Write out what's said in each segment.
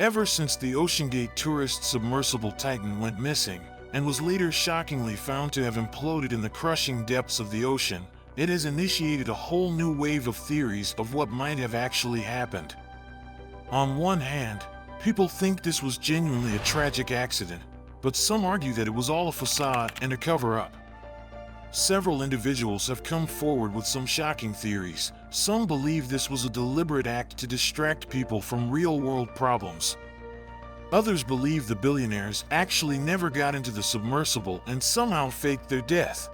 Ever since the Oceangate tourist submersible Titan went missing, and was later shockingly found to have imploded in the crushing depths of the ocean, it has initiated a whole new wave of theories of what might have actually happened. On one hand, people think this was genuinely a tragic accident, but some argue that it was all a facade and a cover-up. Several individuals have come forward with some shocking theories. Some believe this was a deliberate act to distract people from real-world problems. Others believe the billionaires actually never got into the submersible and somehow faked their death.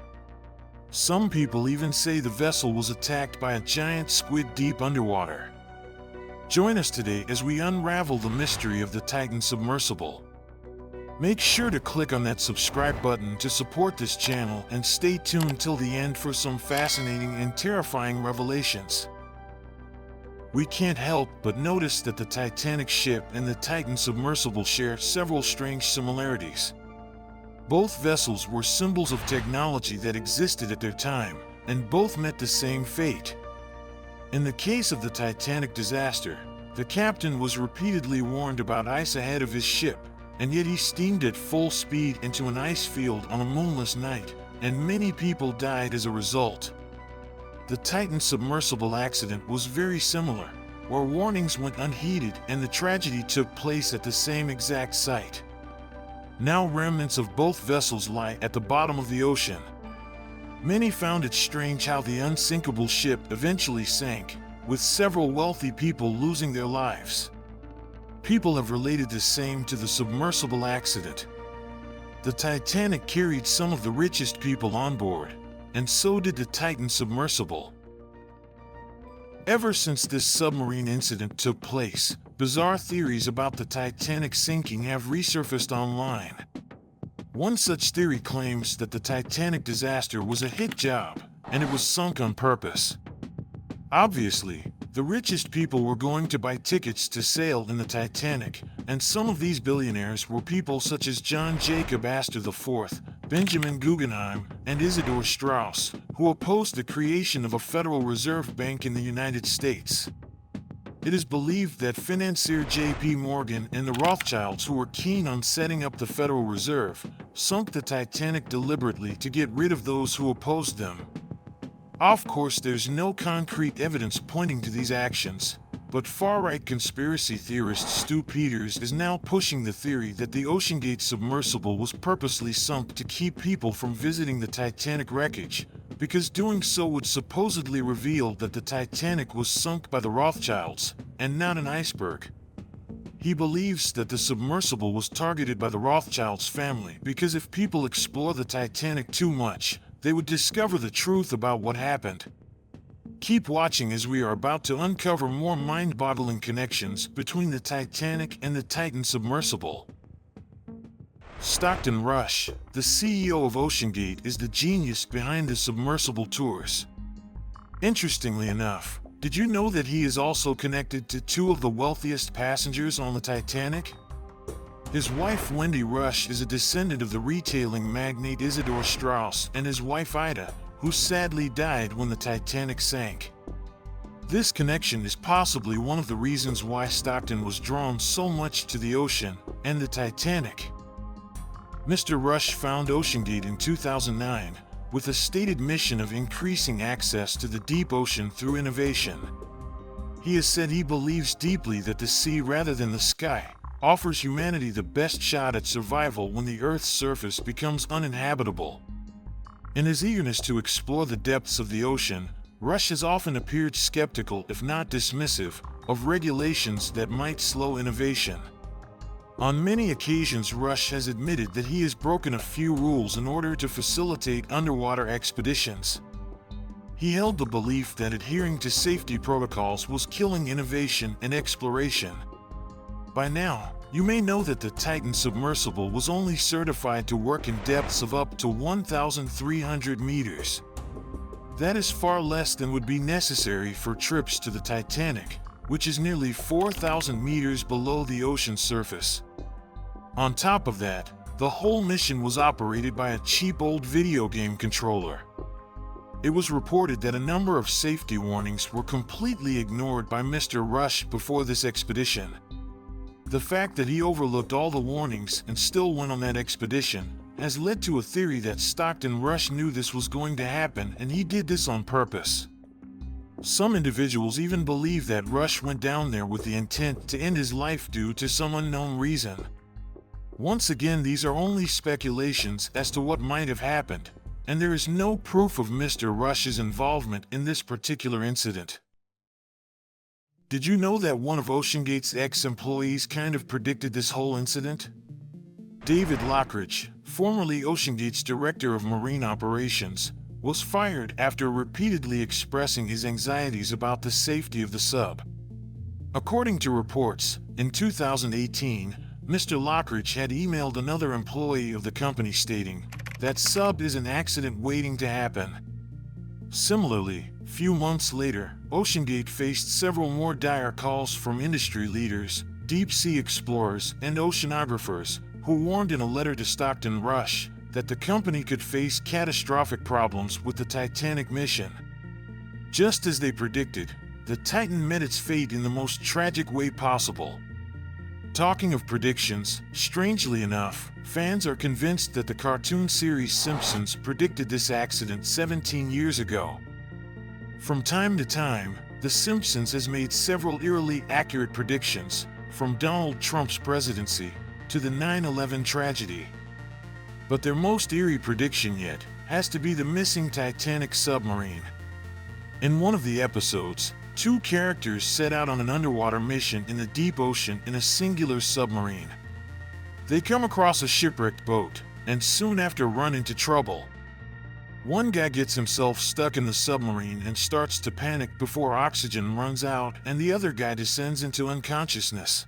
Some people even say the vessel was attacked by a giant squid deep underwater. Join us today as we unravel the mystery of the Titan submersible. Make sure to click on that subscribe button to support this channel and stay tuned till the end for some fascinating and terrifying revelations. We can't help but notice that the Titanic ship and the Titan submersible share several strange similarities. Both vessels were symbols of technology that existed at their time, and both met the same fate. In the case of the Titanic disaster, the captain was repeatedly warned about ice ahead of his ship, and yet he steamed at full speed into an ice field on a moonless night, and many people died as a result. The Titan submersible accident was very similar, where warnings went unheeded and the tragedy took place at the same exact site. Now remnants of both vessels lie at the bottom of the ocean. Many found it strange how the unsinkable ship eventually sank, with several wealthy people losing their lives. People have related the same to the submersible accident. The Titanic carried some of the richest people on board, and so did the Titan submersible. Ever since this submarine incident took place, bizarre theories about the Titanic sinking have resurfaced online. One such theory claims that the Titanic disaster was a hit job, and it was sunk on purpose. Obviously, the richest people were going to buy tickets to sail in the Titanic, and some of these billionaires were people such as John Jacob Astor IV, Benjamin Guggenheim, and Isidor Straus, who opposed the creation of a Federal Reserve Bank in the United States. It is believed that financier J.P. Morgan and the Rothschilds, who were keen on setting up the Federal Reserve, sunk the Titanic deliberately to get rid of those who opposed them. Of course, there's no concrete evidence pointing to these actions, but far-right conspiracy theorist Stu Peters is now pushing the theory that the Oceangate submersible was purposely sunk to keep people from visiting the Titanic wreckage, because doing so would supposedly reveal that the Titanic was sunk by the Rothschilds, and not an iceberg. He believes that the submersible was targeted by the Rothschilds family because if people explore the Titanic too much, they would discover the truth about what happened. Keep watching as we are about to uncover more mind-boggling connections between the Titanic and the Titan submersible. Stockton Rush, the CEO of Oceangate, is the genius behind the submersible tours. Interestingly enough, did you know that he is also connected to two of the wealthiest passengers on the Titanic? His wife Wendy Rush is a descendant of the retailing magnate Isidor Straus and his wife Ida, who sadly died when the Titanic sank. This connection is possibly one of the reasons why Stockton was drawn so much to the ocean and the Titanic. Mr. Rush found Oceangate in 2009 with a stated mission of increasing access to the deep ocean through innovation. He has said he believes deeply that the sea rather than the sky offers humanity the best shot at survival when the Earth's surface becomes uninhabitable. In his eagerness to explore the depths of the ocean, Rush has often appeared skeptical, if not dismissive, of regulations that might slow innovation. On many occasions, Rush has admitted that he has broken a few rules in order to facilitate underwater expeditions. He held the belief that adhering to safety protocols was killing innovation and exploration. By now, you may know that the Titan submersible was only certified to work in depths of up to 1,300 meters. That is far less than would be necessary for trips to the Titanic, which is nearly 4,000 meters below the ocean surface. On top of that, the whole mission was operated by a cheap old video game controller. It was reported that a number of safety warnings were completely ignored by Mr. Rush before this expedition. The fact that he overlooked all the warnings and still went on that expedition has led to a theory that Stockton Rush knew this was going to happen and he did this on purpose. Some individuals even believe that Rush went down there with the intent to end his life due to some unknown reason. Once again, these are only speculations as to what might have happened, and there is no proof of Mr. Rush's involvement in this particular incident. Did you know that one of Oceangate's ex-employees kind of predicted this whole incident? David Lockridge, formerly Oceangate's director of marine operations, was fired after repeatedly expressing his anxieties about the safety of the sub. According to reports, in 2018, Mr. Lockridge had emailed another employee of the company stating that sub is an accident waiting to happen. Similarly, few months later, Oceangate faced several more dire calls from industry leaders, deep-sea explorers, and oceanographers, who warned in a letter to Stockton Rush that the company could face catastrophic problems with the Titanic mission. Just as they predicted, the Titan met its fate in the most tragic way possible. Talking of predictions, strangely enough, fans are convinced that the cartoon series Simpsons predicted this accident 17 years ago. From time to time, The Simpsons has made several eerily accurate predictions, from Donald Trump's presidency to the 9/11 tragedy. But their most eerie prediction yet has to be the missing Titanic submarine. In one of the episodes, two characters set out on an underwater mission in the deep ocean in a singular submarine. They come across a shipwrecked boat, and soon after run into trouble. One guy gets himself stuck in the submarine and starts to panic before oxygen runs out, and the other guy descends into unconsciousness.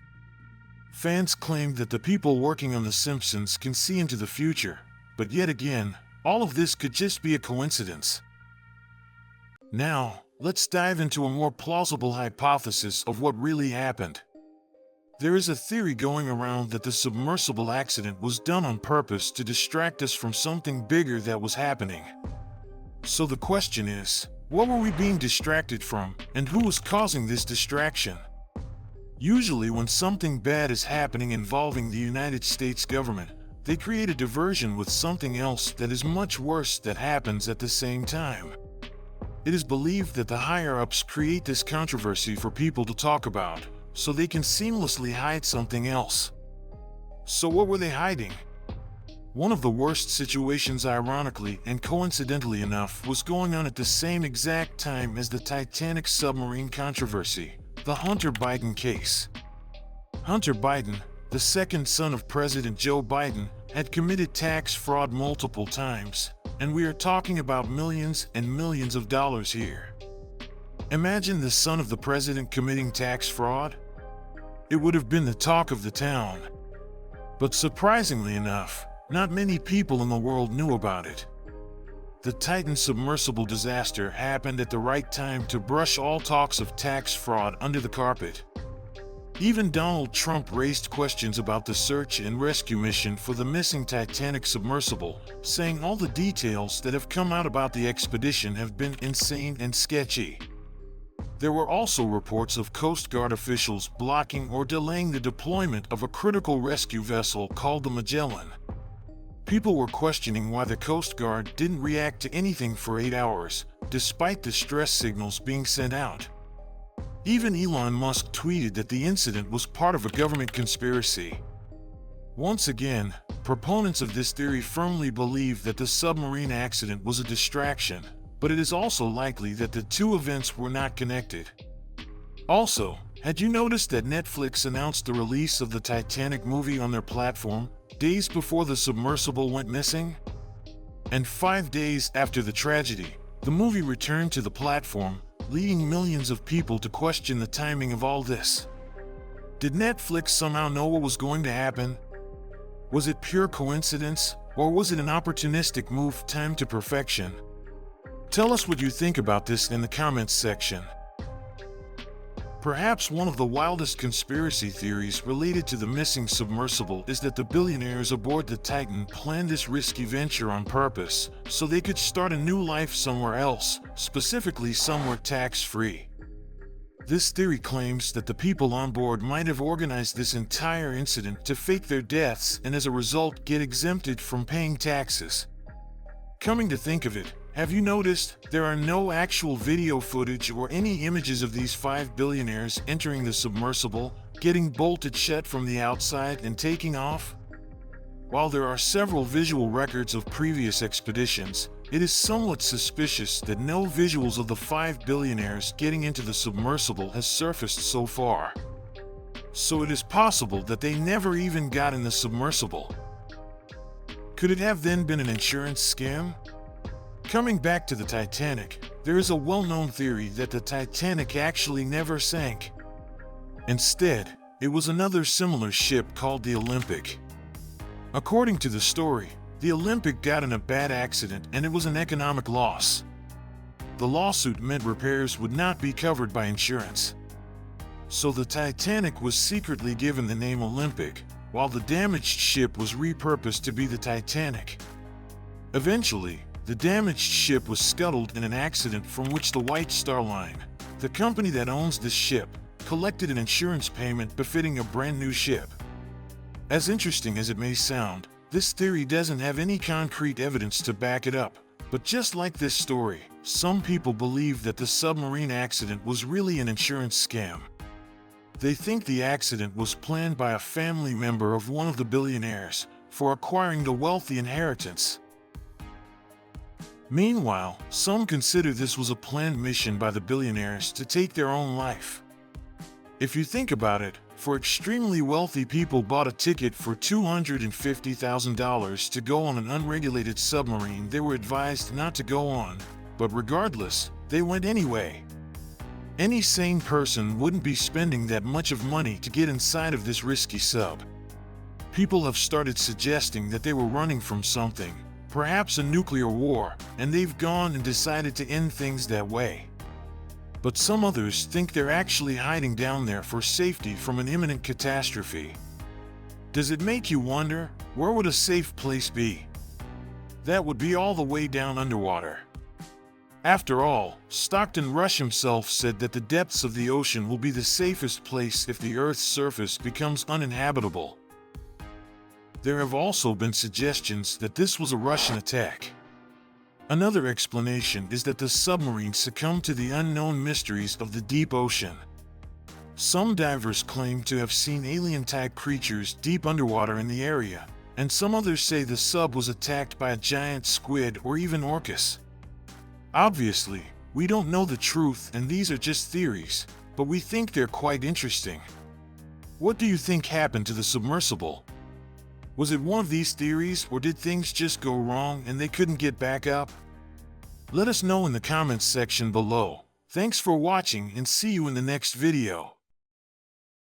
Fans claim that the people working on The Simpsons can see into the future, but yet again, all of this could just be a coincidence. Now, let's dive into a more plausible hypothesis of what really happened. There is a theory going around that the submersible accident was done on purpose to distract us from something bigger that was happening. So the question is, what were we being distracted from, and who was causing this distraction? Usually when something bad is happening involving the United States government, they create a diversion with something else that is much worse that happens at the same time. It is believed that the higher-ups create this controversy for people to talk about, so they can seamlessly hide something else. So what were they hiding? One of the worst situations, ironically and coincidentally enough, was going on at the same exact time as the Titanic submarine controversy, the Hunter Biden case. Hunter Biden, the second son of President Joe Biden, had committed tax fraud multiple times, and we are talking about millions and millions of dollars here. Imagine the son of the president committing tax fraud? It would have been the talk of the town. But surprisingly enough, not many people in the world knew about it. The Titan submersible disaster happened at the right time to brush all talks of tax fraud under the carpet. Even Donald Trump raised questions about the search and rescue mission for the missing Titanic submersible, saying all the details that have come out about the expedition have been insane and sketchy. There were also reports of Coast Guard officials blocking or delaying the deployment of a critical rescue vessel called the Magellan. People were questioning why the Coast Guard didn't react to anything for 8 hours, despite the distress signals being sent out. Even Elon Musk tweeted that the incident was part of a government conspiracy. Once again, proponents of this theory firmly believe that the submarine accident was a distraction, but it is also likely that the two events were not connected. Also, had you noticed that Netflix announced the release of the Titanic movie on their platform days before the submersible went missing? And 5 days after the tragedy, the movie returned to the platform, leading millions of people to question the timing of all this. Did Netflix somehow know what was going to happen? Was it pure coincidence, or was it an opportunistic move timed to perfection? Tell us what you think about this in the comments section. Perhaps one of the wildest conspiracy theories related to the missing submersible is that the billionaires aboard the Titan planned this risky venture on purpose, so they could start a new life somewhere else, specifically somewhere tax-free. This theory claims that the people on board might have organized this entire incident to fake their deaths and as a result get exempted from paying taxes. Coming to think of it, have you noticed there are no actual video footage or any images of these 5 billionaires entering the submersible, getting bolted shut from the outside and taking off? While there are several visual records of previous expeditions, it is somewhat suspicious that no visuals of the 5 billionaires getting into the submersible has surfaced so far. So it is possible that they never even got in the submersible. Could it have then been an insurance scam? Coming back to the Titanic, there is a well-known theory that the Titanic actually never sank. Instead, it was another similar ship called the Olympic. According to the story, the Olympic got in a bad accident and it was an economic loss. The lawsuit meant repairs would not be covered by insurance. So the Titanic was secretly given the name Olympic, while the damaged ship was repurposed to be the Titanic. Eventually, the damaged ship was scuttled in an accident from which the White Star Line, the company that owns this ship, collected an insurance payment befitting a brand new ship. As interesting as it may sound, this theory doesn't have any concrete evidence to back it up, but just like this story, some people believe that the submarine accident was really an insurance scam. They think the accident was planned by a family member of one of the billionaires for acquiring the wealthy inheritance. Meanwhile, some consider this was a planned mission by the billionaires to take their own life. If you think about it, for extremely wealthy people bought a ticket for $250,000 to go on an unregulated submarine they were advised not to go on, but regardless, they went anyway. Any sane person wouldn't be spending that much of money to get inside of this risky sub. People have started suggesting that they were running from something, perhaps a nuclear war, and they've gone and decided to end things that way. But some others think they're actually hiding down there for safety from an imminent catastrophe. Does it make you wonder, where would a safe place be? That would be all the way down underwater. After all, Stockton Rush himself said that the depths of the ocean will be the safest place if the Earth's surface becomes uninhabitable. There have also been suggestions that this was a Russian attack. Another explanation is that the submarine succumbed to the unknown mysteries of the deep ocean. Some divers claim to have seen alien-type creatures deep underwater in the area, and some others say the sub was attacked by a giant squid or even orcas. Obviously, we don't know the truth and these are just theories, but we think they're quite interesting. What do you think happened to the submersible? Was it one of these theories, or did things just go wrong and they couldn't get back up? Let us know in the comments section below. Thanks for watching and see you in the next video.